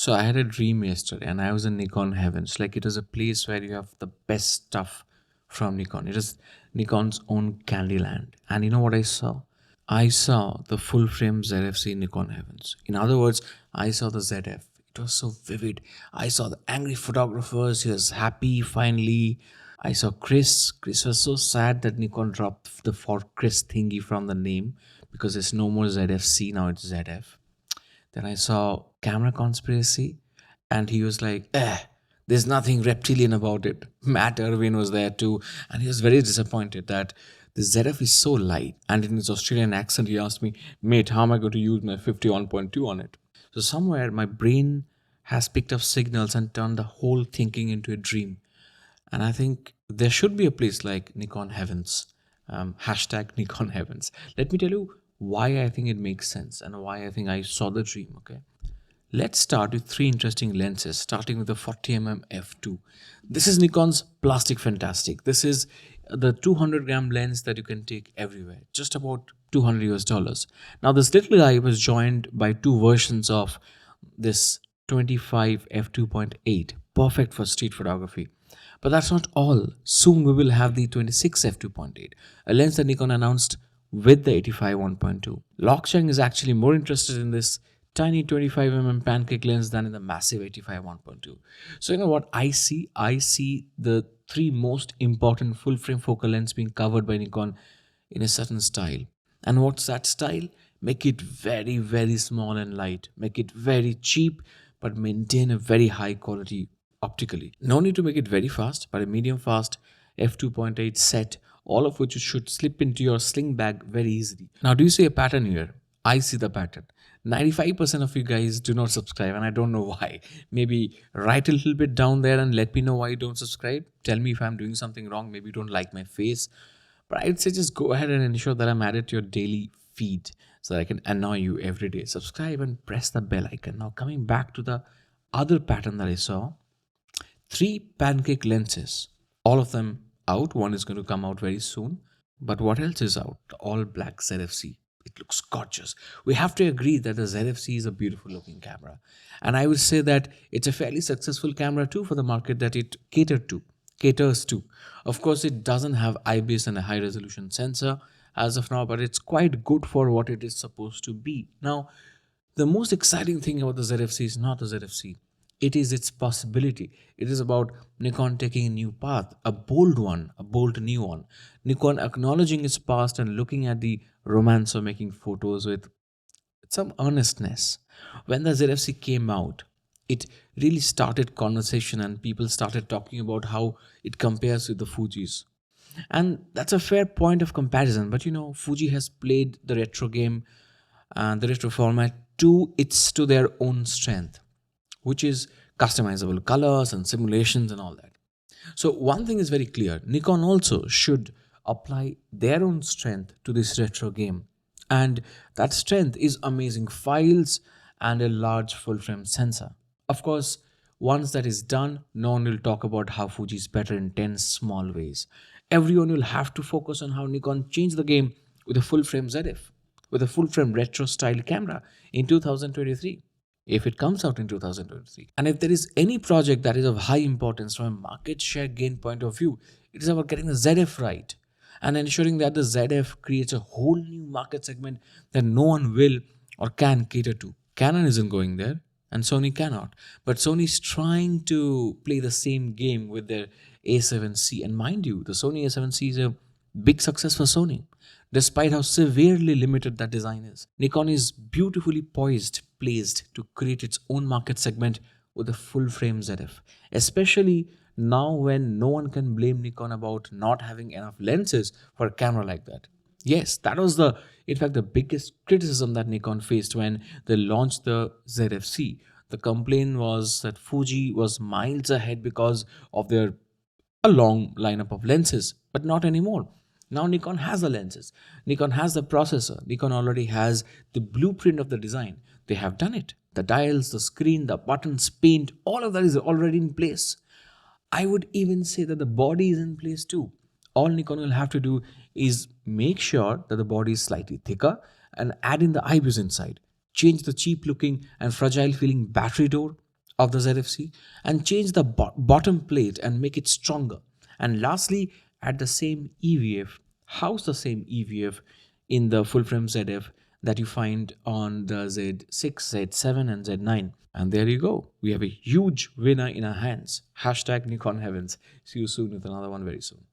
So I had a dream yesterday and I was in Nikon heavens. Like it was a place where you have the best stuff from Nikon. It is Nikon's own Candyland. And you know what I saw? I saw the full frame ZFC Nikon heavens. In other words, I saw the ZF. It was so vivid. I saw the angry photographers. He was happy finally. I saw Chris. Chris was so sad that Nikon dropped the for Chris thingy from the name because there's no more ZFC, now it's ZF. Then I saw Camera Conspiracy, and he was like, there's nothing reptilian about it. Matt Irwin was there too, and he was very disappointed that the ZF is so light. And in his Australian accent, he asked me, mate, how am I going to use my 51.2 on it? So somewhere my brain has picked up signals and turned the whole thinking into a dream. And I think there should be a place like Nikon Heavens, hashtag Nikon Heavens. Let me tell you why I think it makes sense and why I think I saw the dream, okay? Let's start with three interesting lenses, starting with the 40mm f2. This is Nikon's plastic fantastic. This is the 200-gram lens that you can take everywhere, just about 200 US dollars. Now, this little guy was joined by two versions of this 25 f2.8, perfect for street photography. But that's not all. Soon we will have the 26 f2.8, a lens that Nikon announced with the 85 1.2. Lockchang is actually more interested in this tiny 25mm pancake lens than in the massive 85 1.2. So you know what I see? I see the three most important full frame focal lens being covered by Nikon in a certain style. And what's that style? Make it very, very small and light. Make it very cheap, but maintain a very high quality optically. No need to make it very fast, but a medium fast f2.8 set, all of which should slip into your sling bag very easily. Now, do you see a pattern here? I see the pattern. 95% of you guys do not subscribe, and I don't know why. Maybe write a little bit down there and let me know why you don't subscribe. Tell me if I'm doing something wrong. Maybe you don't like my face. But I'd say just go ahead and ensure that I'm added to your daily feed so that I can annoy you every day. Subscribe and press the bell icon. Now, coming back to the other pattern that I saw, three pancake lenses, all of them out. One is going to come out very soon. But what else is out? The all black ZFC. It looks gorgeous. We have to agree that the ZFC is a beautiful looking camera. And I would say that it's a fairly successful camera too for the market that it caters to. Of course, it doesn't have IBIS and a high resolution sensor as of now, but it's quite good for what it is supposed to be. Now, the most exciting thing about the ZFC is not the ZFC. It is its possibility. It is about Nikon taking a new path, a bold one, a bold new one. Nikon acknowledging its past and looking at the romance of making photos with some earnestness. When the ZFC came out, it really started conversation and people started talking about how it compares with the Fujis. And that's a fair point of comparison. But you know, Fuji has played the retro game and the retro format to their own strength, which is customizable colors and simulations and all that. So one thing is very clear, Nikon also should apply their own strength to this retro game. And that strength is amazing files and a large full frame sensor. Of course, once that is done, no one will talk about how Fuji is better in 10 small ways. Everyone will have to focus on how Nikon changed the game with a full frame ZF, with a full frame retro style camera in 2023, if it comes out in 2023. And if there is any project that is of high importance from a market share gain point of view, it is about getting the ZF right and ensuring that the ZF creates a whole new market segment that no one will or can cater to. Canon isn't going there and Sony cannot. But Sony is trying to play the same game with their A7C. And mind you, the Sony A7C is a big success for Sony, despite how severely limited that design is. Nikon is beautifully placed to create its own market segment with a full frame ZF, especially now when no one can blame Nikon about not having enough lenses for a camera like that. Yes, that was in fact, the biggest criticism that Nikon faced when they launched the ZFC. The complaint was that Fuji was miles ahead because of their a long lineup of lenses, but not anymore. Now Nikon has the lenses, Nikon has the processor, Nikon already has the blueprint of the design. They have done it. The dials, the screen, the buttons, paint, all of that is already in place. I would even say that the body is in place too. All Nikon will have to do is make sure that the body is slightly thicker and add in the IBIS inside. Change the cheap looking and fragile feeling battery door of the ZFC and change the bottom plate and make it stronger. And lastly, add the same EVF, house the same EVF in the full frame ZF that you find on the Z6, Z7, and Z9. And there you go. We have a huge winner in our hands. Hashtag Nikon Heavens. See you soon with another one very soon.